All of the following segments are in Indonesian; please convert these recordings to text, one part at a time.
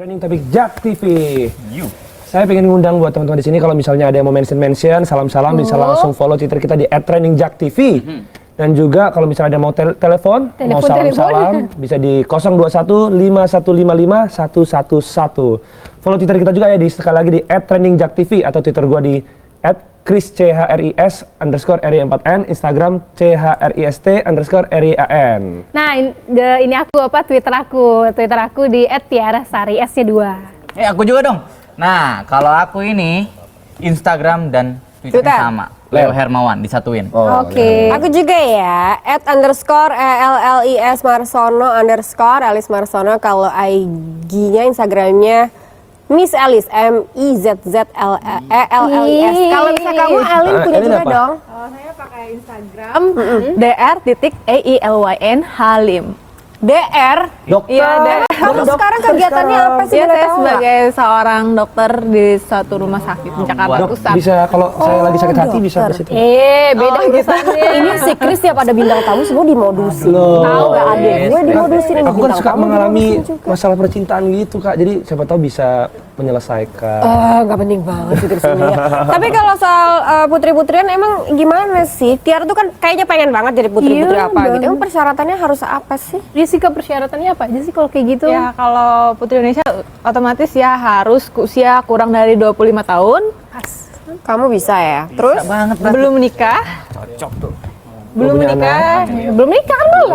Trending Topic Jak TV. Saya pengen ngundang buat teman-teman di sini kalau misalnya ada yang mau mention, salam-salam bisa langsung follow Twitter kita di @trendingjak.tv. Dan juga kalau misalnya ada yang mau telepon, mau salam-salam bisa di 021 5155 111. Follow Twitter kita juga ya sekali lagi di @trendingjak.tv atau Twitter gua di @chris_ri_4n, Instagram CHRIST_RIAN. Nah, ini aku Twitter aku di @tiarasari S-nya 2. Aku juga dong. Nah, kalau aku ini Instagram dan Twitter sama. Leo Hermawan disatuin. Oke. Aku juga ya @_ELLIS Marsono _Elis Marsono. Kalau IG-nya Instagramnya Miss Elis, MIZZLELIS. Kalau misalnya kamu Elin punya juga apa? dong. Kalau saya pakai Instagram dr.eilyn Halim. DR. Dokter. Iya, Kamu sekarang kegiatannya apa sih? Iya, boleh saya tahu sebagai seorang dokter di suatu rumah sakit di Jakarta Dok, Pusat. bisa kalau saya lagi sakit hati bisa ke situ. Beda urusannya. Ini si Chris tiap ada bintang tamu semua dimodusin. Tahu gak adek gue dimodusin ini Aku kan bintang suka tamu mengalami dimodusin juga. masalah percintaan gitu Kak. Jadi siapa tahu bisa menyelesaikan. Gak penting banget sih Chris ini ya. Tapi kalau soal putri-putrian emang gimana sih? Tiara tuh kan kayaknya pengen banget jadi putri-putri Iya, apa gitu. Emang persyaratannya harus apa sih? Jessica, persyaratannya apa aja sih kalau kayak gitu? Ya, kalau Putri Indonesia otomatis ya harus usia kurang dari 25 tahun. Kamu bisa ya. Terus Belum menikah. Cocok tuh. Belum punya menikah. Belum nikah kan belum?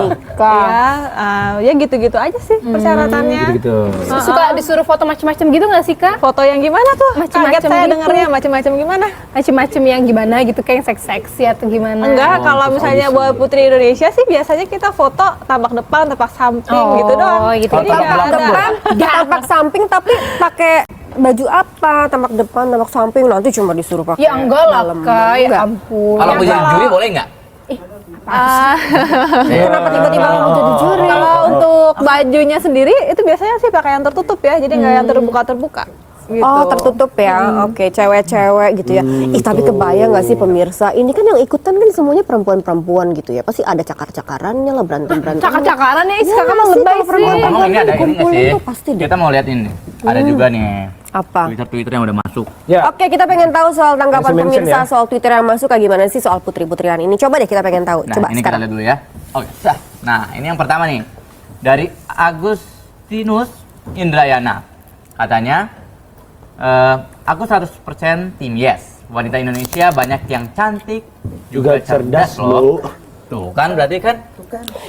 nikah. Ya gitu-gitu aja sih persyaratannya. Gitu. Suka disuruh foto macem-macem gitu nggak sih Kak? Foto yang gimana tuh? Macem-macem Kaget saya gitu. dengernya macem-macem gimana? Macem-macem yang gimana gitu, kayak yang seksi atau gimana? Enggak, kalau misalnya buat Putri Indonesia sih biasanya kita foto tampak depan, tampak samping gitu doang. gitu. Jadi nggak ada. Tampak samping tapi pakai baju apa? Tampak depan, tampak samping nanti cuma disuruh pakai. Ya enggak lah dalam. Kak, ya Enggak. ampun. Kalau aku jadi juri boleh nggak? Kenapa tiba-tiba mau jadi juri? Kalau untuk bajunya sendiri itu biasanya sih pakai yang tertutup ya, jadi nggak yang terbuka-terbuka. Gitu. Oh tertutup ya, oke cewek-cewek gitu ya. Tapi kebayang nggak sih pemirsa? Ini kan yang ikutan kan semuanya perempuan-perempuan gitu ya. Pasti ada cakar-cakarannya lah, berantem-berantem. Cakar-cakaran ya, Ya, sekarang nggak sih, lebay kalau sih. perempuan Emang ini ada ini nggak dikumpulin sih? tuh pasti deh. Kita mau lihat ini. Ada juga nih. Apa? Twitter yang udah masuk. Ya. Oke, kita pengen tahu soal tanggapan Langsung mention pemirsa ya. soal Twitter yang masuk kayak gimana sih soal putri-putrian ini. Coba deh kita pengen tahu. Nah, Coba ini sekarang. kita lihat dulu ya. Oke, sah. Nah, ini yang pertama nih. Dari Agustinus Indrayana. Katanya, aku 100% tim yes. Wanita Indonesia banyak yang cantik, juga cerdas loh. Tuh kan, berarti kan?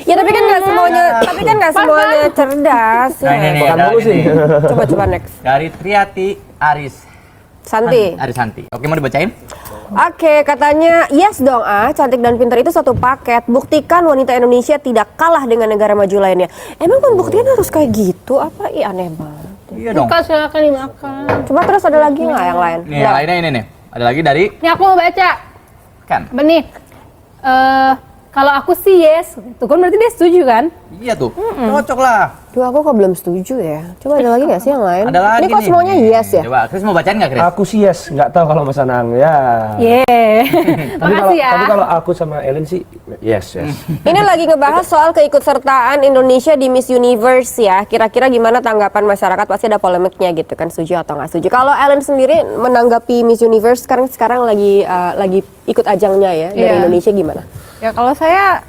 Ya tapi kan nggak semuanya cerdas. Nah, ini nih, Bukan ada dulu sih. ini. Coba next. Dari Triati Santi. Arisanti. Oke, mau dibacain? Oke, katanya yes dong cantik dan pintar itu satu paket. Buktikan wanita Indonesia tidak kalah dengan negara maju lainnya. Emang pembuktian harus kayak gitu? Apa? Ih aneh banget. Iya dong. Kak, silakan dimakan. Coba terus ada lagi nggak yang lain? Nih, yang lainnya ini nih. Ada lagi dari Ini aku mau baca. kan. Apa nih? Kalau aku sih yes. Tuh kan berarti dia setuju kan? Iya tuh. Cocok lah. Duh, aku kok belum setuju ya. Coba ada lagi nggak sih yang lain? Ada lagi Ini kok nih. semuanya yes ya? Coba, Chris mau bacain nggak, Chris? Aku sih yes, nggak tahu kalau Mas Anang ya. Makasih ya. Tapi kalau aku sama Ellen sih yes. Ini lagi ngebahas soal keikutsertaan Indonesia di Miss Universe ya. Kira-kira gimana tanggapan masyarakat? Pasti ada polemiknya gitu kan, setuju atau nggak setuju. Kalau Ellen sendiri menanggapi Miss Universe sekarang lagi ikut ajangnya ya dari Iya. Indonesia gimana? Ya kalau saya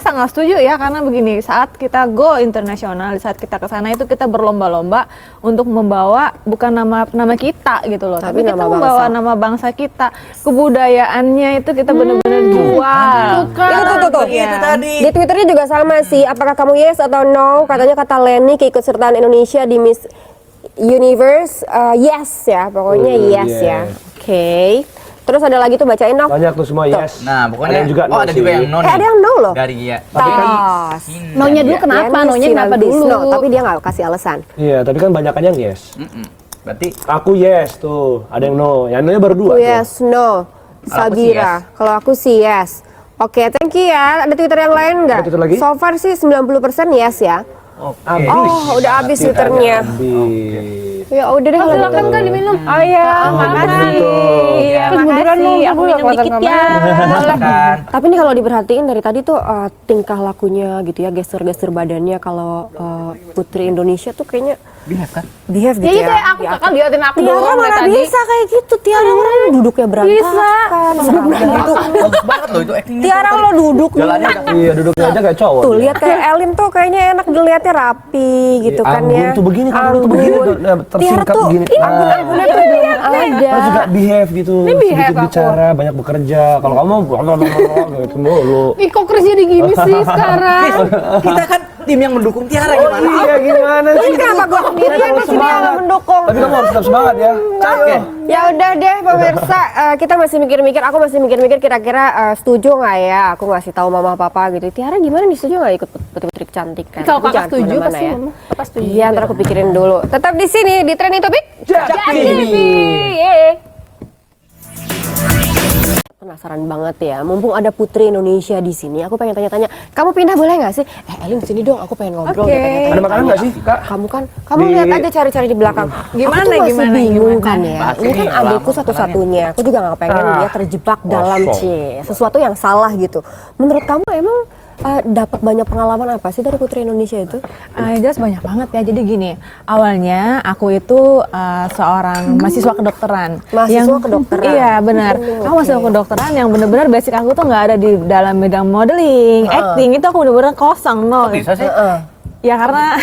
sangat setuju ya, karena begini, saat kita go internasional, saat kita ke sana itu kita berlomba-lomba untuk membawa bukan nama kita gitu loh, tapi kita nama membawa bangsa. nama bangsa kita, kebudayaannya itu kita benar-benar jual. Tuh. Iya. Di Twitternya juga sama sih. Apakah kamu yes atau no? Katanya kata Leni keikutsertaan Indonesia di Miss Universe yes ya, pokoknya yes ya. Oke. Terus ada lagi tuh bacain dong. Banyak tuh semua yes. Nah, pokoknya Ada yang juga no ada sih. juga yang no nih. Ada yang no loh. Dari ya. Tas. Maunya dulu Iya. kenapa? Leni Maunya kenapa Sinantis. dulu? No, tapi dia nggak kasih alasan. Iya, tapi kan banyakan yang yes. Berarti Aku yes tuh, ada yang no. Yang no-nya baru dua tuh. Yes, no. Kalau aku sih Sabira. Kalau aku sih yes. Oke, thank you ya. Ada Twitter yang lain nggak? Ada Twitter lagi? So far sih 90% yes ya. Habis. Oh, udah habis Berarti Twitternya. Habis. gitu. Ya udah deh, Silakan Kak diminum. Oh iya, makasih. Iya, Terus buruan dong, makasih. Aku gue minum kelihatan dikit sama ya. Kan. Tapi nih kalau diperhatiin dari tadi tuh tingkah lakunya gitu ya, gestur-gestur badannya kalau Putri Indonesia tuh kayaknya Behave kan? behave gitu Iya ya. kayak aku Kakak liatin aku Tiara doang mana dari tadi. bisa kayak gitu, Tiara orang duduknya berantakan. Itu bagus banget loh itu actingnya. Tiara lo duduk nih. Jalannya udah Iya, duduknya aja kayak cowok. Tuh dia. lihat kayak Elin tuh kayaknya enak dilihatnya rapi gitu kan Anggun ya. tuh begini, kalau dulu tuh begini, tersingkap tuh, begini. ini anggunnya tuh belum ada. Terus juga behave gitu, behave sedikit aku. bicara, banyak bekerja. Kalau kamu gitu mulu. Ih kok Chris jadi gini sih sekarang? Kita kan tim yang mendukung Tiara gimana? Iya, gimana sih? Ini kenapa gue sendirian di sini yang mendukung? Tapi kamu harus tetap semangat ya. Oke. Ya udah deh pemirsa, kita masih mikir-mikir, aku masih mikir-mikir kira-kira setuju nggak ya aku ngasih tahu mama papa gitu. Tiara gimana nih, setuju nggak ikut putri-putri kecantikan? Kalau Tapi Kakak jangan setuju kemana-mana pasti ya. mama papa setuju. Iya, ntar aku pikirin dulu. Tetap di sini di Trending Topic. Jadi, Penasaran banget ya, mumpung ada Putri Indonesia di sini, aku pengen tanya-tanya, kamu pindah boleh nggak sih? Elin sini dong, aku pengen ngobrol. Oke. gitu, Ada makanan nggak sih, Kak? Kamu lihat aja cari-cari di belakang. Gimana, aku tuh masih gimana, bingung gimana? kan ya. Bahas Ini ini kan lama adikku satu-satunya. Aku juga nggak pengen dia terjebak dalam sesuatu yang salah gitu. Menurut kamu emang dapat banyak pengalaman apa sih dari Putri Indonesia itu? Jelas banyak banget ya. Jadi gini, awalnya aku itu seorang mahasiswa kedokteran. Mahasiswa kedokteran? Iya benar. Aku mahasiswa kedokteran yang benar-benar basic aku tuh nggak ada di dalam bidang modeling, acting. Itu aku benar-benar kosong, nol. Bisa sih. Ya karena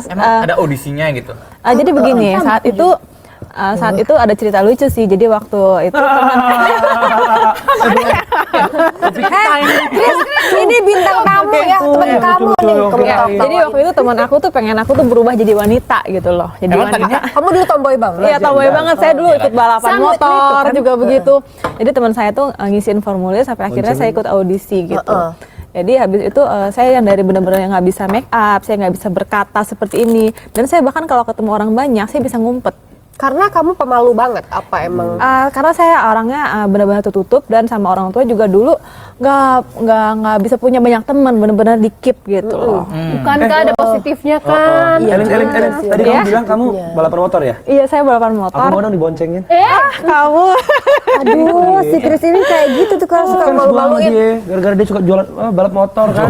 Emang ada audisinya gitu. jadi begini, saat itu ada cerita lucu sih. Jadi waktu itu Chris, ini bintang tamu ya, teman kamu nih. jadi waktu itu teman aku tuh pengen aku tuh berubah jadi wanita gitu loh. Jadi Emang wanita. tadinya Kamu dulu tomboy banget. Iya, tomboy banget. Saya dulu ikut balapan Sama motor juga begitu. Jadi teman saya tuh ngisiin formulir sampai akhirnya saya ikut audisi gitu. Jadi habis itu saya yang dari benar-benar yang nggak bisa make up, saya nggak bisa berkata seperti ini. Dan saya bahkan kalau ketemu orang banyak, saya bisa ngumpet. Karena kamu pemalu banget, apa emang? Karena saya orangnya benar-benar tertutup dan sama orang tua juga dulu nggak bisa punya banyak teman, benar-benar dikip gitu loh. bukankah ada positifnya kan? Elin, tadi kamu bilang kamu balapan motor ya? Iya, saya balapan Aku motor. mau dong diboncengin. Kamu Aduh, si Chris ini kayak gitu tuh kalau suka Kan suka sama malu-maluin. dia, gara-gara dia suka jualan balap motor kan.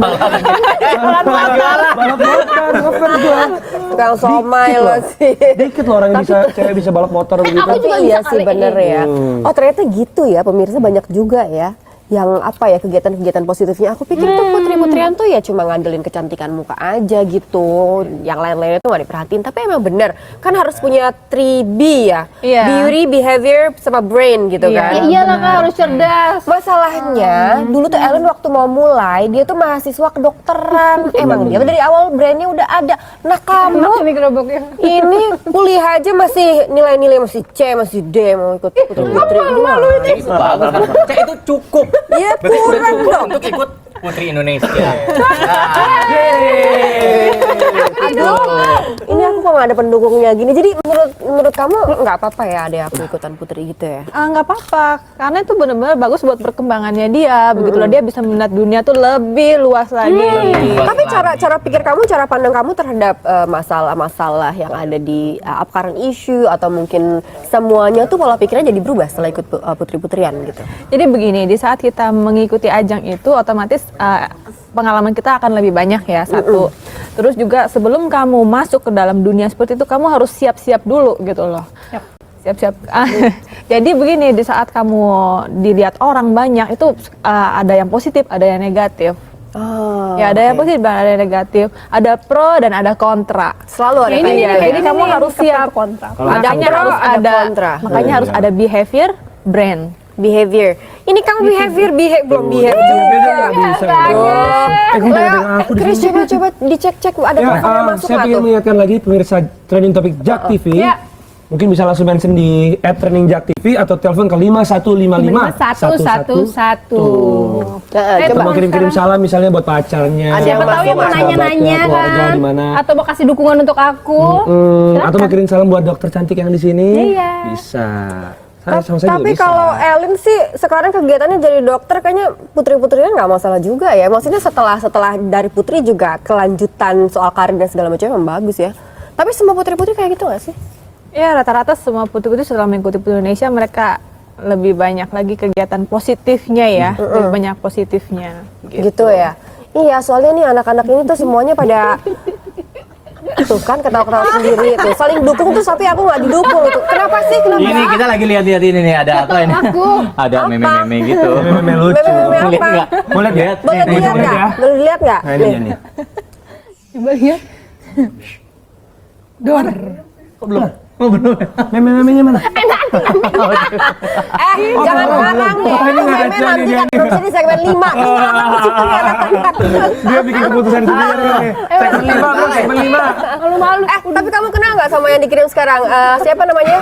Balap motor, ngefans gua. Tukang somai lo sih. Dikit loh orang yang bisa cewek bisa balap motor begitu. Aku juga Iya bisa sih kali bener ini. ya. Oh ternyata gitu ya, pemirsa banyak juga ya yang apa ya kegiatan-kegiatan positifnya. Aku pikir tuh putri-putrian tuh ya cuma ngandelin kecantikan muka aja gitu, yang lain-lainnya tuh gak diperhatiin. Tapi emang bener kan harus punya 3B ya, Iya. beauty, behavior, sama brain gitu Iya. kan. Ya iyalah Kak, harus cerdas. Masalahnya dulu tuh Ellen waktu mau mulai dia tuh mahasiswa kedokteran. Emang dia dari awal brandnya udah ada. Nah kamu Ini gerobaknya. ini kuliah aja masih nilai-nilai masih C, masih D, mau ikut putri-putri. Malu ini. bagus kan. Cek itu cukup. Iya Berarti sudah kurang cukup dong. untuk ikut Putri Indonesia. Aduh, ini aku kok nggak ada pendukungnya gini. Jadi menurut kamu nggak apa-apa ya ada aku ikutan putri gitu ya? nggak apa-apa, karena itu benar-benar bagus buat perkembangannya dia. Begitulah dia bisa melihat dunia tuh lebih luas lagi. Tapi cara pikir kamu, cara pandang kamu terhadap masalah-masalah yang ada di upcurrent issue atau mungkin semuanya tuh pola pikirnya jadi berubah setelah ikut putri-putrian gitu. Jadi begini, di saat kita mengikuti ajang itu otomatis pengalaman kita akan lebih banyak ya, satu. Terus juga sebelum kamu masuk ke dalam dunia seperti itu, kamu harus siap-siap dulu gitu loh. Siap-siap. Jadi begini, di saat kamu dilihat orang banyak itu ada yang positif, ada yang negatif. Ya ada yang positif, ada yang negatif, ada pro dan ada kontra. Selalu ada Ya, ini kayak nih, gitu ya. Jadi kamu harus siap. kontra. Makanya pro, harus ada ada kontra. makanya harus ada behavior, brand. Behavior. Ini kamu behavior belum behavior. Beda nggak bisa. Gue udah dengan aku di Chris sini. coba dicek-cek ada Ya, telepon yang masuk saya nggak ingin tuh? mengingatkan lagi pemirsa Trending Topic Jak TV. Ya. Mungkin bisa langsung mention di @trendingjak TV atau telepon ke 5155 111. Atau Coba. mau kirim-kirim salam misalnya buat pacarnya. Ada Siapa yang tahu yang mau buat nanya-nanya sahabatnya, keluarga kan? di mana. Atau mau kasih dukungan untuk aku. Atau mau kirim salam buat dokter cantik yang di sini. Iya. Bisa. Sama saya juga Tapi bisa. kalau Ellen sih sekarang kegiatannya jadi dokter kayaknya putri-putrinya nggak masalah juga ya. Maksudnya setelah dari putri juga kelanjutan soal karir dan segala macam emang bagus ya. Tapi semua putri-putri kayak gitu nggak sih? Ya rata-rata semua putri-putri setelah mengikuti Putri Indonesia mereka lebih banyak lagi kegiatan positifnya ya, lebih banyak positifnya. Gitu ya. Iya, soalnya nih anak-anak ini tuh semuanya pada tuh kan ketawa-ketawa sendiri tuh, saling dukung tuh tapi aku nggak didukung tuh. Kenapa sih? Kenapa? Ini kita lagi lihat-lihat ini nih, ada apa ini? Ada meme-meme gitu. Meme lucu. Meme-meme Lihat apa? nggak? Mau lihat ya? Boleh Nih, dilihat coba lihat nggak? ya. Boleh dilihat nggak? Nah, ini Nih. dia nih. Coba lihat. Meme-memenya mana? Jangan ngarang deh. ini nggak Meme ada nanti nih, kan terus ini segmen 5. Dia bikin keputusan sendiri nih. Segmen 5, Bro, segmen 5. Malu-malu. Tapi kamu kenal nggak sama yang dikirim sekarang? Siapa namanya?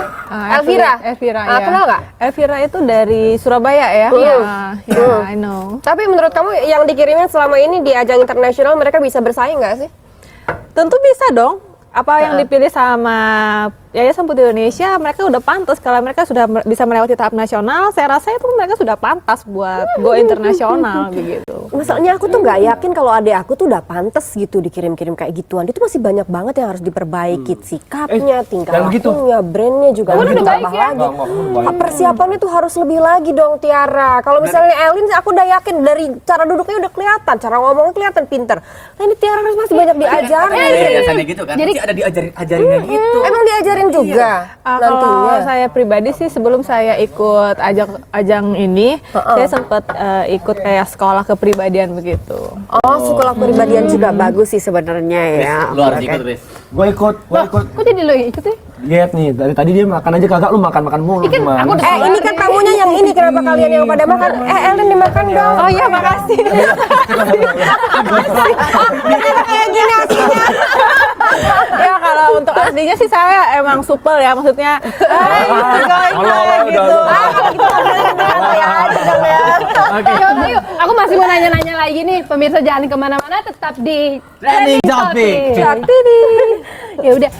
Elvira. Elvira Ah, ya. kenal nggak? Elvira itu dari Surabaya ya. Iya. Ya, I know. Tapi menurut kamu yang dikirimin selama ini di ajang internasional mereka bisa bersaing nggak sih? Tentu bisa dong. Apa yang dipilih sama Yayasan Putri Indonesia, mereka udah pantas. Kalau mereka sudah bisa melewati tahap nasional, saya rasa itu mereka sudah pantas buat go internasional begitu. Masalahnya aku tuh nggak yakin kalau adik aku tuh udah pantas gitu dikirim-kirim kayak gituan. Itu masih banyak banget yang harus diperbaiki, sikapnya, tingkah jangan gitu. lakunya, brandnya juga harus udah ditambah baik ya? lagi. Persiapannya tuh harus lebih lagi dong, Tiara. Kalau misalnya Elin, aku udah yakin dari cara duduknya udah kelihatan, cara ngomongnya kelihatan pinter. Nah ini Tiara harus masih banyak diajarin. Biasanya gitu kan, Jadi- pasti ada diajarinnya gitu. Emang diajarin juga Kalau nantinya. saya pribadi sih sebelum saya ikut ajang ini, saya sempat ikut kayak sekolah kepribadian begitu. Oh, sekolah kepribadian juga bagus sih sebenarnya ya. Lu harus ikut, Riz. Gue ikut. Kok jadi lo ikut ya? Lihat nih, dari tadi dia makan aja kagak, lu makan-makan mulu. Ikan, gimana? aku udah- Ini kan tamunya yang ini, kenapa kalian yang pada makan? Elin dimakan dong. Oh iya, makasih. Kayak gini aslinya. Ya kalau untuk aslinya sih saya emang supel ya, maksudnya gitu. Yaudah, yuk. Aku masih mau nanya-nanya lagi nih. Pemirsa jangan kemana-mana, tetap di Trending Topic. Ya udah,